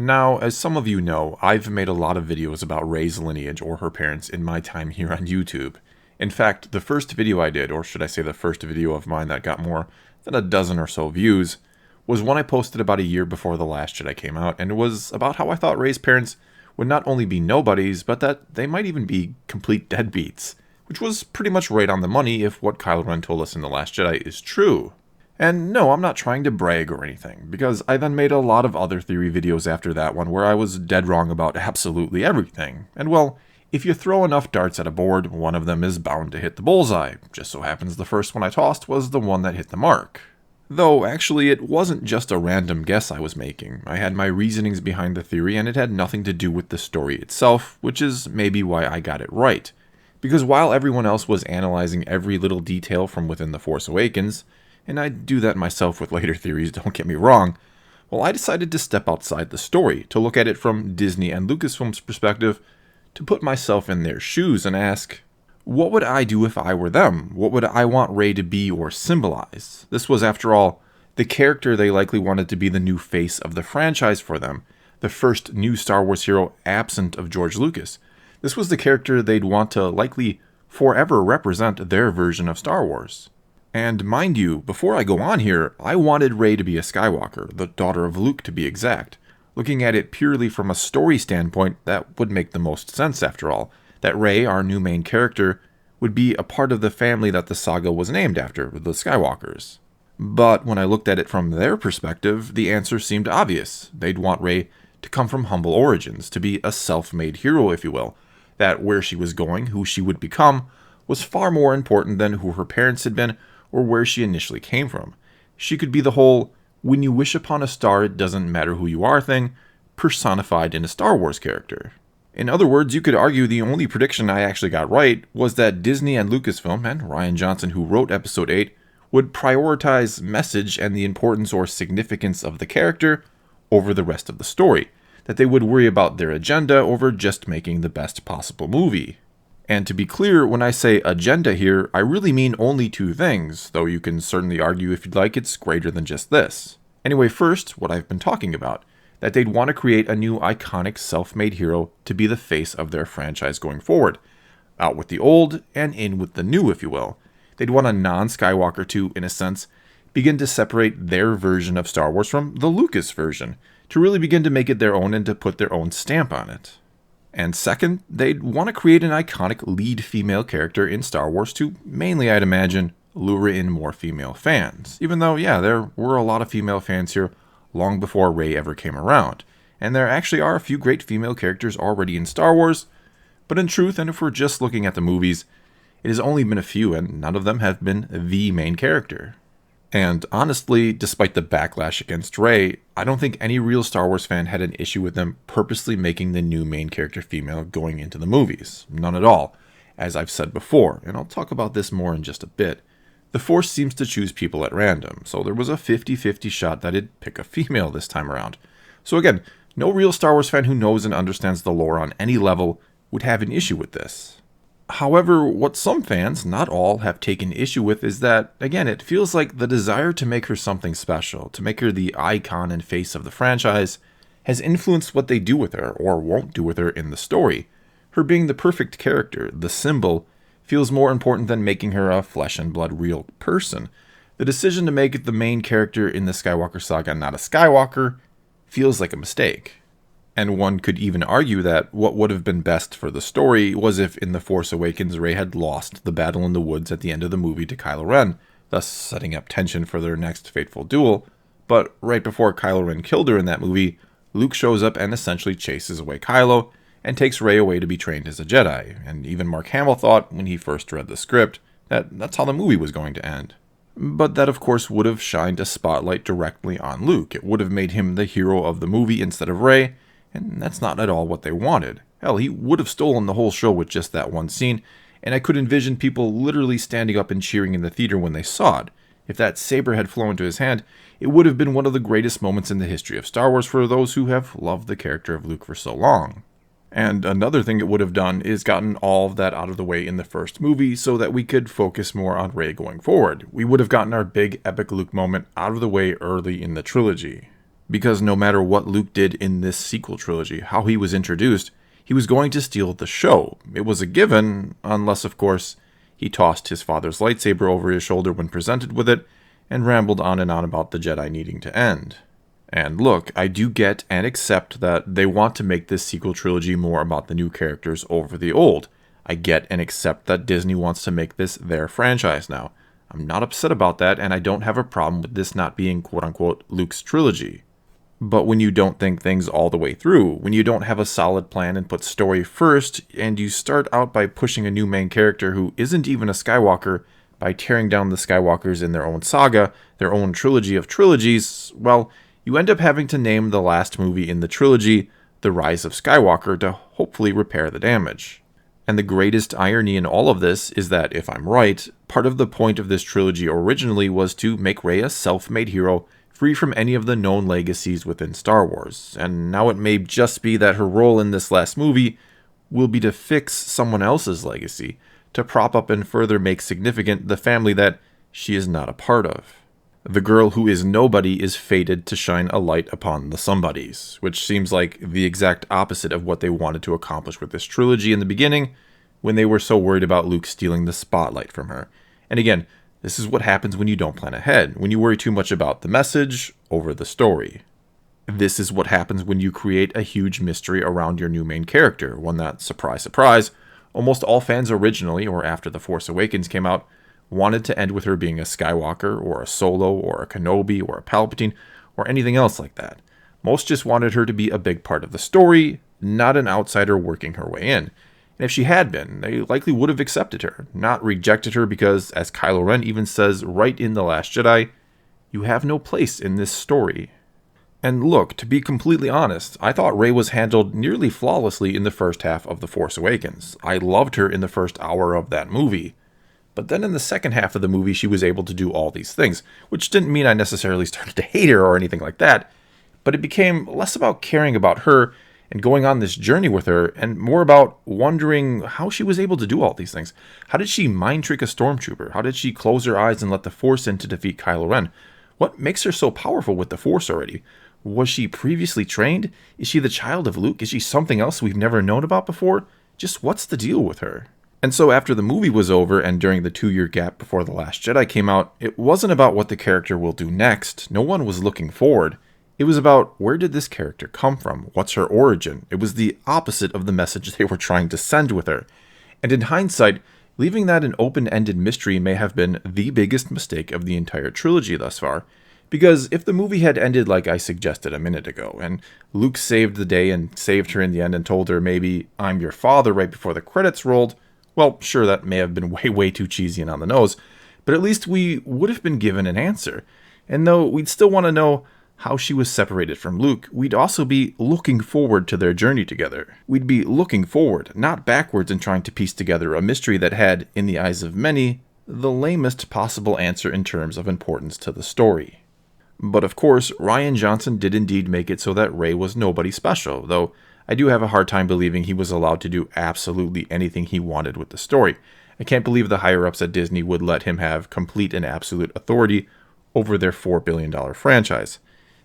Now, as some of you know, I've made a lot of videos about Rey's lineage or her parents in my time here on YouTube. In fact, the first video I did, or should I say the first video of mine that got more than a dozen or so views, was one I posted about a year before The Last Jedi came out, and it was about how I thought Rey's parents would not only be nobodies, but that they might even be complete deadbeats, which was pretty much right on the money if what Kylo Ren told us in The Last Jedi is true. And no, I'm not trying to brag or anything, because I then made a lot of other theory videos after that one where I was dead wrong about absolutely everything. And well, if you throw enough darts at a board, one of them is bound to hit the bullseye. Just so happens the first one I tossed was the one that hit the mark. Though, actually, it wasn't just a random guess I was making. I had my reasonings behind the theory, and it had nothing to do with the story itself, which is maybe why I got it right. Because while everyone else was analyzing every little detail from within The Force Awakens, and I do that myself with later theories, don't get me wrong, well, I decided to step outside the story, to look at it from Disney and Lucasfilm's perspective, to put myself in their shoes and ask, what would I do if I were them? What would I want Rey to be or symbolize? This was, after all, the character they likely wanted to be the new face of the franchise for them, the first new Star Wars hero absent of George Lucas. This was the character they'd want to likely forever represent their version of Star Wars. And mind you, before I go on here, I wanted Rey to be a Skywalker, the daughter of Luke to be exact. Looking at it purely from a story standpoint, that would make the most sense after all, that Rey, our new main character, would be a part of the family that the saga was named after, the Skywalkers. But when I looked at it from their perspective, the answer seemed obvious. They'd want Rey to come from humble origins, to be a self-made hero, if you will, that where she was going, who she would become, was far more important than who her parents had been or where she initially came from. She could be the whole, when you wish upon a star it doesn't matter who you are thing, personified in a Star Wars character. In other words, you could argue the only prediction I actually got right was that Disney and Lucasfilm, and Rian Johnson who wrote Episode 8, would prioritize message and the importance or significance of the character over the rest of the story, that they would worry about their agenda over just making the best possible movie. And to be clear, when I say agenda here, I really mean only two things, though you can certainly argue if you'd like it's greater than just this. Anyway, first, what I've been talking about, that they'd want to create a new iconic self-made hero to be the face of their franchise going forward. Out with the old, and in with the new, if you will. They'd want a non-Skywalker to, in a sense, begin to separate their version of Star Wars from the Lucas version, to really begin to make it their own and to put their own stamp on it. And second, they'd want to create an iconic lead female character in Star Wars to, mainly I'd imagine, lure in more female fans. Even though, yeah, there were a lot of female fans here long before Rey ever came around. And there actually are a few great female characters already in Star Wars, but in truth, and if we're just looking at the movies, it has only been a few and none of them have been the main character. And honestly, despite the backlash against Rey, I don't think any real Star Wars fan had an issue with them purposely making the new main character female going into the movies. None at all. As I've said before, and I'll talk about this more in just a bit, the Force seems to choose people at random, so there was a 50-50 shot that it'd pick a female this time around. So again, no real Star Wars fan who knows and understands the lore on any level would have an issue with this. However, what some fans, not all, have taken issue with is that, again, it feels like the desire to make her something special, to make her the icon and face of the franchise, has influenced what they do with her, or won't do with her in the story. Her being the perfect character, the symbol, feels more important than making her a flesh and blood real person. The decision to make the main character in the Skywalker saga not a Skywalker feels like a mistake. And one could even argue that what would have been best for the story was if in The Force Awakens Rey had lost the battle in the woods at the end of the movie to Kylo Ren, thus setting up tension for their next fateful duel. But right before Kylo Ren killed her in that movie, Luke shows up and essentially chases away Kylo, and takes Rey away to be trained as a Jedi. And even Mark Hamill thought, when he first read the script, that that's how the movie was going to end. But that of course would have shined a spotlight directly on Luke. It would have made him the hero of the movie instead of Rey, and that's not at all what they wanted. Hell, he would have stolen the whole show with just that one scene, and I could envision people literally standing up and cheering in the theater when they saw it. If that saber had flown to his hand, it would have been one of the greatest moments in the history of Star Wars for those who have loved the character of Luke for so long. And another thing it would have done is gotten all of that out of the way in the first movie so that we could focus more on Rey going forward. We would have gotten our big epic Luke moment out of the way early in the trilogy. Because no matter what Luke did in this sequel trilogy, how he was introduced, he was going to steal the show. It was a given, unless, of course, he tossed his father's lightsaber over his shoulder when presented with it, and rambled on and on about the Jedi needing to end. And look, I do get and accept that they want to make this sequel trilogy more about the new characters over the old. I get and accept that Disney wants to make this their franchise now. I'm not upset about that, and I don't have a problem with this not being quote-unquote Luke's trilogy. But when you don't think things all the way through, when you don't have a solid plan and put story first, and you start out by pushing a new main character who isn't even a Skywalker, by tearing down the Skywalkers in their own saga, their own trilogy of trilogies, well, you end up having to name the last movie in the trilogy The Rise of Skywalker to hopefully repair the damage. And the greatest irony in all of this is that, if I'm right, part of the point of this trilogy originally was to make Rey a self-made hero free from any of the known legacies within Star Wars, and now it may just be that her role in this last movie will be to fix someone else's legacy, to prop up and further make significant the family that she is not a part of. The girl who is nobody is fated to shine a light upon the somebodies, which seems like the exact opposite of what they wanted to accomplish with this trilogy in the beginning, when they were so worried about Luke stealing the spotlight from her. And again, this is what happens when you don't plan ahead, when you worry too much about the message over the story. This is what happens when you create a huge mystery around your new main character, one that, surprise, surprise, almost all fans originally, or after The Force Awakens came out, wanted to end with her being a Skywalker, or a Solo, or a Kenobi, or a Palpatine, or anything else like that. Most just wanted her to be a big part of the story, not an outsider working her way in. And if she had been, they likely would have accepted her, not rejected her because, as Kylo Ren even says right in The Last Jedi, you have no place in this story. And look, to be completely honest, I thought Rey was handled nearly flawlessly in the first half of The Force Awakens. I loved her in the first hour of that movie. But then in the second half of the movie, she was able to do all these things, which didn't mean I necessarily started to hate her or anything like that, but it became less about caring about her and going on this journey with her, and more about wondering how she was able to do all these things. How did she mind trick a stormtrooper? How did she close her eyes and let the Force in to defeat Kylo Ren? What makes her so powerful with the Force already? Was she previously trained? Is she the child of Luke? Is she something else we've never known about before? Just what's the deal with her? And so after the movie was over, and during the 2-year gap before The Last Jedi came out, it wasn't about what the character will do next. No one was looking forward. It was about, where did this character come from? What's her origin? It was the opposite of the message they were trying to send with her. And in hindsight, leaving that an open-ended mystery may have been the biggest mistake of the entire trilogy thus far. Because if the movie had ended like I suggested a minute ago, and Luke saved the day and saved her in the end and told her maybe, "I'm your father," right before the credits rolled, well, sure, that may have been way too cheesy and on the nose, but at least we would have been given an answer. And though we'd still want to know how she was separated from Luke, we'd also be looking forward to their journey together. We'd be looking forward, not backwards, and trying to piece together a mystery that had, in the eyes of many, the lamest possible answer in terms of importance to the story. But of course, Rian Johnson did indeed make it so that Rey was nobody special, though I do have a hard time believing he was allowed to do absolutely anything he wanted with the story. I can't believe the higher-ups at Disney would let him have complete and absolute authority over their $4 billion franchise.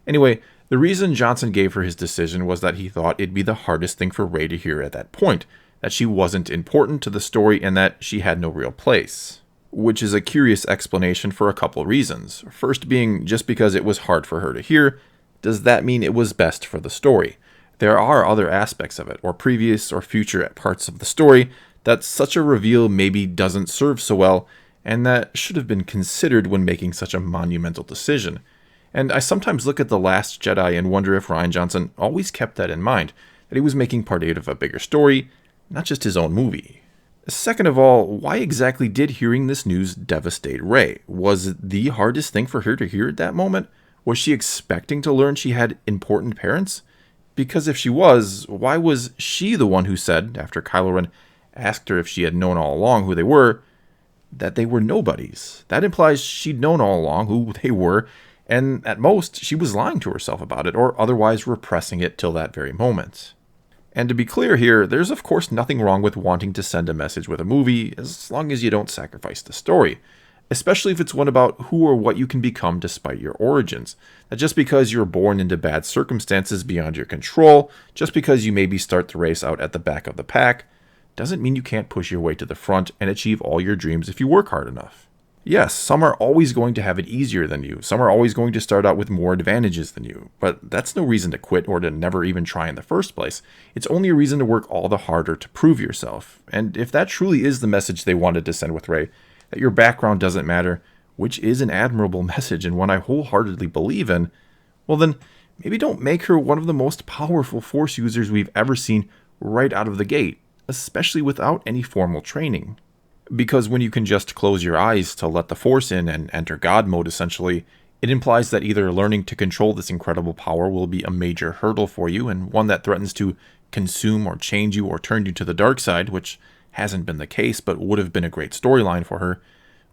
Anyway, the reason Johnson gave for his decision was that he thought it'd be the hardest thing for Rey to hear at that point, that she wasn't important to the story and that she had no real place. Which is a curious explanation for a couple reasons. First being, just because it was hard for her to hear, does that mean it was best for the story? There are other aspects of it, or previous or future parts of the story, that such a reveal maybe doesn't serve so well, and that should have been considered when making such a monumental decision. And I sometimes look at The Last Jedi and wonder if Rian Johnson always kept that in mind, that he was making part of a bigger story, not just his own movie. Second of all, why exactly did hearing this news devastate Rey? Was it the hardest thing for her to hear at that moment? Was she expecting to learn she had important parents? Because if she was, why was she the one who said, after Kylo Ren asked her if she had known all along who they were, that they were nobodies? That implies she'd known all along who they were, and at most, she was lying to herself about it, or otherwise repressing it till that very moment. And to be clear here, there's of course nothing wrong with wanting to send a message with a movie, as long as you don't sacrifice the story. especially if it's one about who or what you can become despite your origins. That just because you're born into bad circumstances beyond your control, just because you maybe start the race out at the back of the pack, doesn't mean you can't push your way to the front and achieve all your dreams if you work hard enough. Yes, some are always going to have it easier than you. Some are always going to start out with more advantages than you. But that's no reason to quit or to never even try in the first place. It's only a reason to work all the harder to prove yourself. And if that truly is the message they wanted to send with Rey, that your background doesn't matter, which is an admirable message and one I wholeheartedly believe in, well then, maybe don't make her one of the most powerful Force users we've ever seen right out of the gate, especially without any formal training. Because when you can just close your eyes to let the Force in and enter God mode essentially, it implies that either learning to control this incredible power will be a major hurdle for you and one that threatens to consume or change you or turn you to the dark side, which hasn't been the case but would have been a great storyline for her,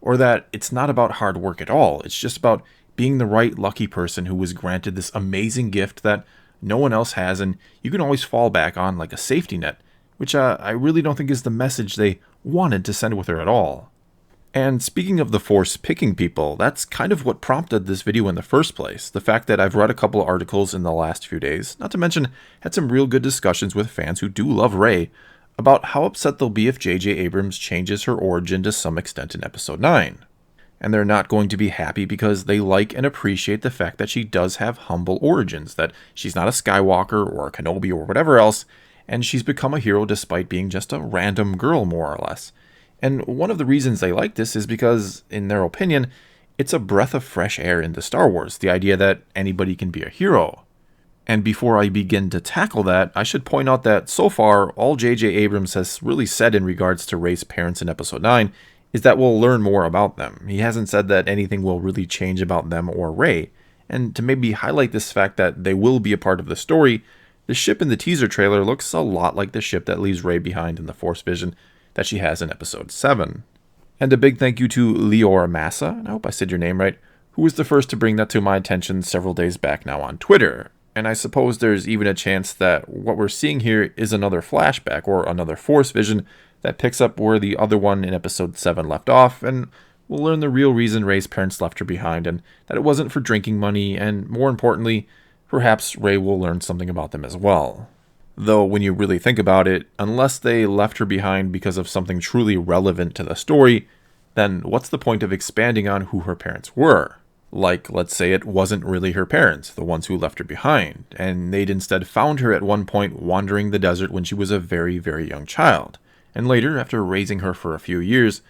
or that it's not about hard work at all, it's just about being the right lucky person who was granted this amazing gift that no one else has and you can always fall back on like a safety net, which I really don't think is the message they wanted to send with her at all. And speaking of the Force picking people, that's kind of what prompted this video in the first place. The fact that I've read a couple articles in the last few days, not to mention had some real good discussions with fans who do love Rey, about how upset they'll be if J.J. Abrams changes her origin to some extent in Episode 9. And they're not going to be happy because they like and appreciate the fact that she does have humble origins, that she's not a Skywalker or a Kenobi or whatever else, and she's become a hero despite being just a random girl, more or less. And one of the reasons they like this is because, in their opinion, it's a breath of fresh air into Star Wars, the idea that anybody can be a hero. And before I begin to tackle that, I should point out that so far, all J.J. Abrams has really said in regards to Rey's parents in Episode 9 is that we'll learn more about them. He hasn't said that anything will really change about them or Rey. And to maybe highlight this fact that they will be a part of the story, the ship in the teaser trailer looks a lot like the ship that leaves Rey behind in the Force vision that she has in Episode 7. And a big thank you to Leora Massa, and I hope I said your name right, who was the first to bring that to my attention several days back now on Twitter. And I suppose there's even a chance that what we're seeing here is another flashback or another Force vision that picks up where the other one in Episode 7 left off, and we'll learn the real reason Rey's parents left her behind, and that it wasn't for drinking money, and more importantly, perhaps Rey will learn something about them as well. Though when you really think about it, unless they left her behind because of something truly relevant to the story, then what's the point of expanding on who her parents were? Like, let's say it wasn't really her parents, the ones who left her behind, and they'd instead found her at one point wandering the desert when she was a very, very young child. And later, after raising her for a few years,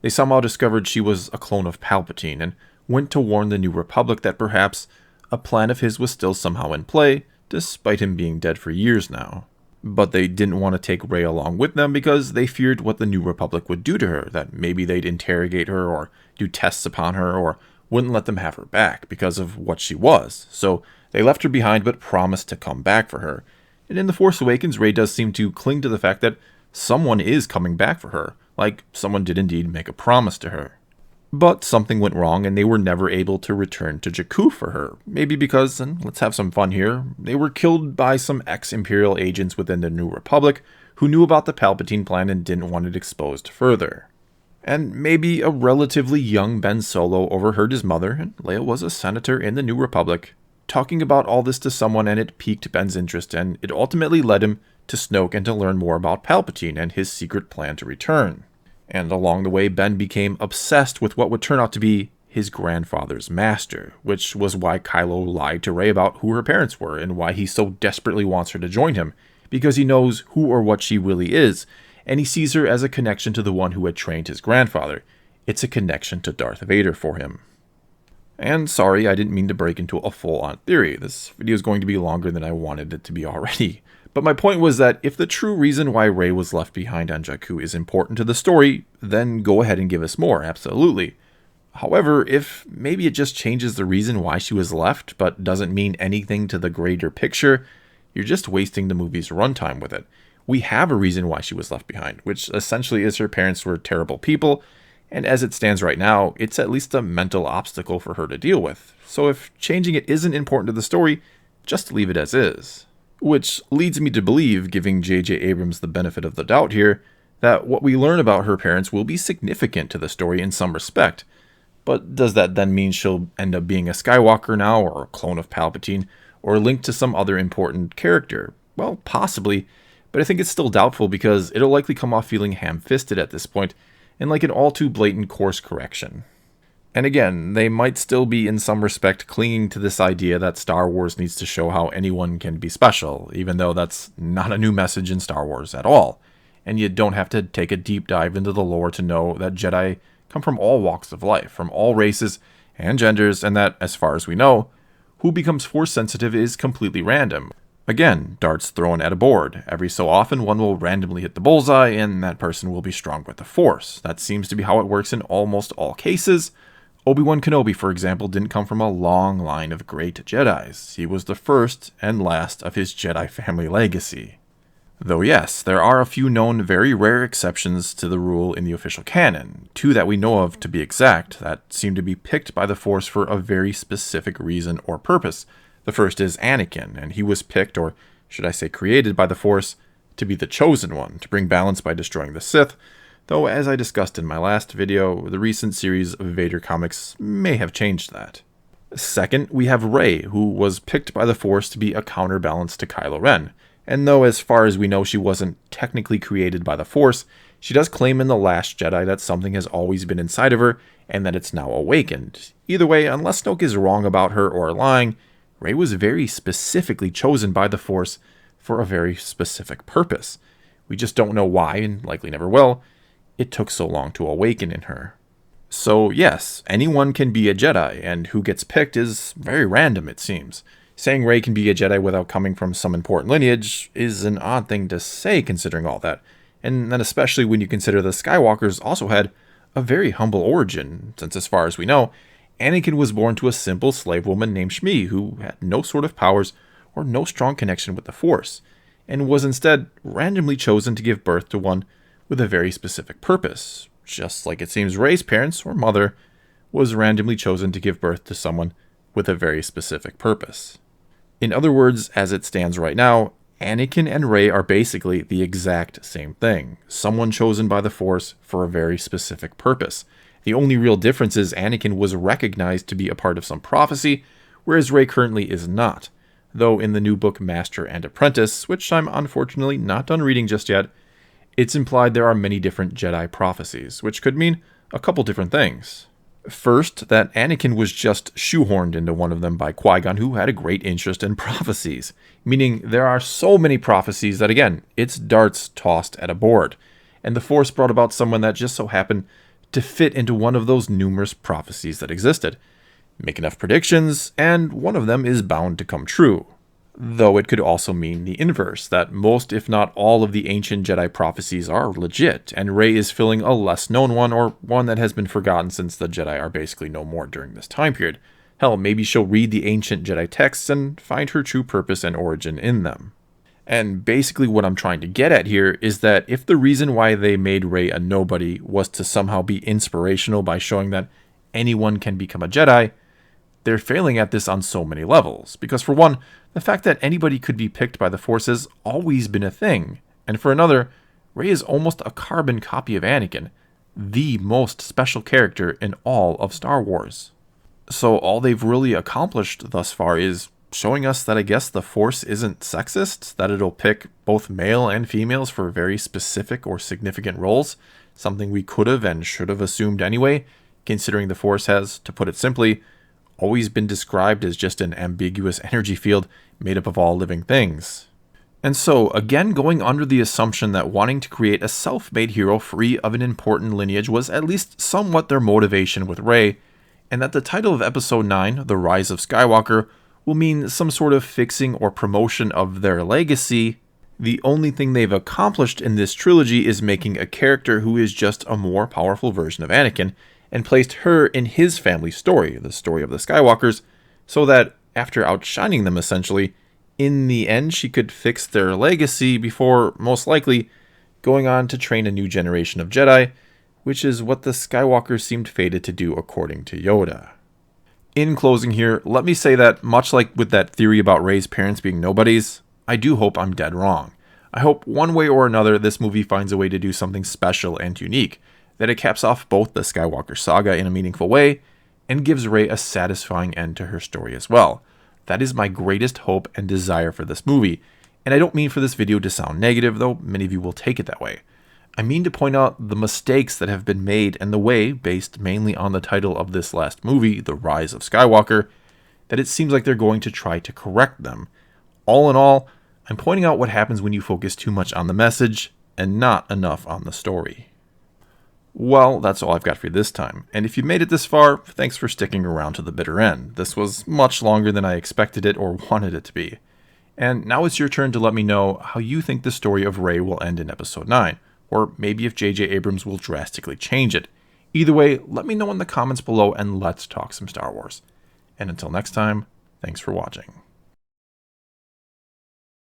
they somehow discovered she was a clone of Palpatine and went to warn the New Republic that perhaps a plan of his was still somehow in play, despite him being dead for years now. But they didn't want to take Rey along with them because they feared what the New Republic would do to her, that maybe they'd interrogate her or do tests upon her or wouldn't let them have her back because of what she was. So they left her behind but promised to come back for her. And in The Force Awakens, Rey does seem to cling to the fact that someone is coming back for her, like someone did indeed make a promise to her. But something went wrong and they were never able to return to Jakku for her. Maybe because, and let's have some fun here, they were killed by some ex-Imperial agents within the New Republic who knew about the Palpatine plan and didn't want it exposed further. And maybe a relatively young Ben Solo overheard his mother, and Leia was a senator in the New Republic, talking about all this to someone, and it piqued Ben's interest, and it ultimately led him to Snoke and to learn more about Palpatine and his secret plan to return. And along the way, Ben became obsessed with what would turn out to be his grandfather's master, which was why Kylo lied to Rey about who her parents were and why he so desperately wants her to join him, because he knows who or what she really is, and he sees her as a connection to the one who had trained his grandfather. It's a connection to Darth Vader for him. And sorry, I didn't mean to break into a full-on theory. This video is going to be longer than I wanted it to be already. But my point was that if the true reason why Rey was left behind on Jakku is important to the story, then go ahead and give us more, absolutely. However, if maybe it just changes the reason why she was left, but doesn't mean anything to the greater picture, you're just wasting the movie's runtime with it. We have a reason why she was left behind, which essentially is her parents were terrible people, and as it stands right now, it's at least a mental obstacle for her to deal with. So if changing it isn't important to the story, just leave it as is. Which leads me to believe, giving J.J. Abrams the benefit of the doubt here, that what we learn about her parents will be significant to the story in some respect. But does that then mean she'll end up being a Skywalker now, or a clone of Palpatine, or linked to some other important character? Well, possibly, but I think it's still doubtful because it'll likely come off feeling ham-fisted at this point, and like an all too blatant course correction. And again, they might still be in some respect clinging to this idea that Star Wars needs to show how anyone can be special, even though that's not a new message in Star Wars at all. And you don't have to take a deep dive into the lore to know that Jedi come from all walks of life, from all races and genders, and that, as far as we know, who becomes Force sensitive is completely random. Again, darts thrown at a board. Every so often, one will randomly hit the bullseye, and that person will be strong with the Force. That seems to be how it works in almost all cases. Obi-Wan Kenobi, for example, didn't come from a long line of great Jedis. He was the first and last of his Jedi family legacy. Though yes, there are a few known very rare exceptions to the rule in the official canon, 2 that we know of to be exact, that seem to be picked by the Force for a very specific reason or purpose. The first is Anakin, and he was picked, or should I say created by the Force, to be the chosen one, to bring balance by destroying the Sith, though as I discussed in my last video, the recent series of Vader comics may have changed that. Second, we have Rey, who was picked by the Force to be a counterbalance to Kylo Ren, and though as far as we know she wasn't technically created by the Force, she does claim in The Last Jedi that something has always been inside of her, and that it's now awakened. Either way, unless Snoke is wrong about her or lying, Rey was very specifically chosen by the Force for a very specific purpose. We just don't know why, and likely never will. It took so long to awaken in her. So yes, anyone can be a Jedi, and who gets picked is very random, it seems. Saying Rey can be a Jedi without coming from some important lineage is an odd thing to say considering all that, and then especially when you consider the Skywalkers also had a very humble origin, since as far as we know, Anakin was born to a simple slave woman named Shmi who had no sort of powers or no strong connection with the Force, and was instead randomly chosen to give birth to one with a very specific purpose, just like it seems Rey's parents, or mother, was randomly chosen to give birth to someone with a very specific purpose. In other words, as it stands right now, Anakin and Rey are basically the exact same thing, someone chosen by the Force for a very specific purpose. The only real difference is Anakin was recognized to be a part of some prophecy, whereas Rey currently is not, though in the new book Master and Apprentice, which I'm unfortunately not done reading just yet, it's implied there are many different Jedi prophecies, which could mean a couple different things. First, that Anakin was just shoehorned into one of them by Qui-Gon, who had a great interest in prophecies, meaning there are so many prophecies that, again, it's darts tossed at a board, and the Force brought about someone that just so happened to fit into one of those numerous prophecies that existed. Make enough predictions, and one of them is bound to come true. Though it could also mean the inverse, that most if not all of the ancient Jedi prophecies are legit, and Rey is filling a less known one, or one that has been forgotten since the Jedi are basically no more during this time period. Hell, maybe she'll read the ancient Jedi texts and find her true purpose and origin in them. And basically what I'm trying to get at here is that if the reason why they made Rey a nobody was to somehow be inspirational by showing that anyone can become a Jedi, they're failing at this on so many levels. Because for one, the fact that anybody could be picked by the Force has always been a thing. And for another, Rey is almost a carbon copy of Anakin, the most special character in all of Star Wars. So all they've really accomplished thus far is showing us that I guess the Force isn't sexist, that it'll pick both male and females for very specific or significant roles, something we could have and should have assumed anyway, considering the Force has, to put it simply, always been described as just an ambiguous energy field made up of all living things. And so, again going under the assumption that wanting to create a self-made hero free of an important lineage was at least somewhat their motivation with Rey, and that the title of Episode 9, The Rise of Skywalker, will mean some sort of fixing or promotion of their legacy, the only thing they've accomplished in this trilogy is making a character who is just a more powerful version of Anakin, and placed her in his family story, the story of the Skywalkers, so that, after outshining them essentially, in the end she could fix their legacy before, most likely, going on to train a new generation of Jedi, which is what the Skywalkers seemed fated to do according to Yoda. In closing here, let me say that, much like with that theory about Rey's parents being nobodies, I do hope I'm dead wrong. I hope one way or another this movie finds a way to do something special and unique, that it caps off both the Skywalker saga in a meaningful way, and gives Rey a satisfying end to her story as well. That is my greatest hope and desire for this movie, and I don't mean for this video to sound negative, though many of you will take it that way. I mean to point out the mistakes that have been made and the way, based mainly on the title of this last movie, The Rise of Skywalker, that it seems like they're going to try to correct them. All in all, I'm pointing out what happens when you focus too much on the message and not enough on the story. Well, that's all I've got for you this time, and if you made it this far, thanks for sticking around to the bitter end. This was much longer than I expected it or wanted it to be. And now it's your turn to let me know how you think the story of Rey will end in Episode 9, or maybe if J.J. Abrams will drastically change it. Either way, let me know in the comments below and let's talk some Star Wars. And until next time, thanks for watching.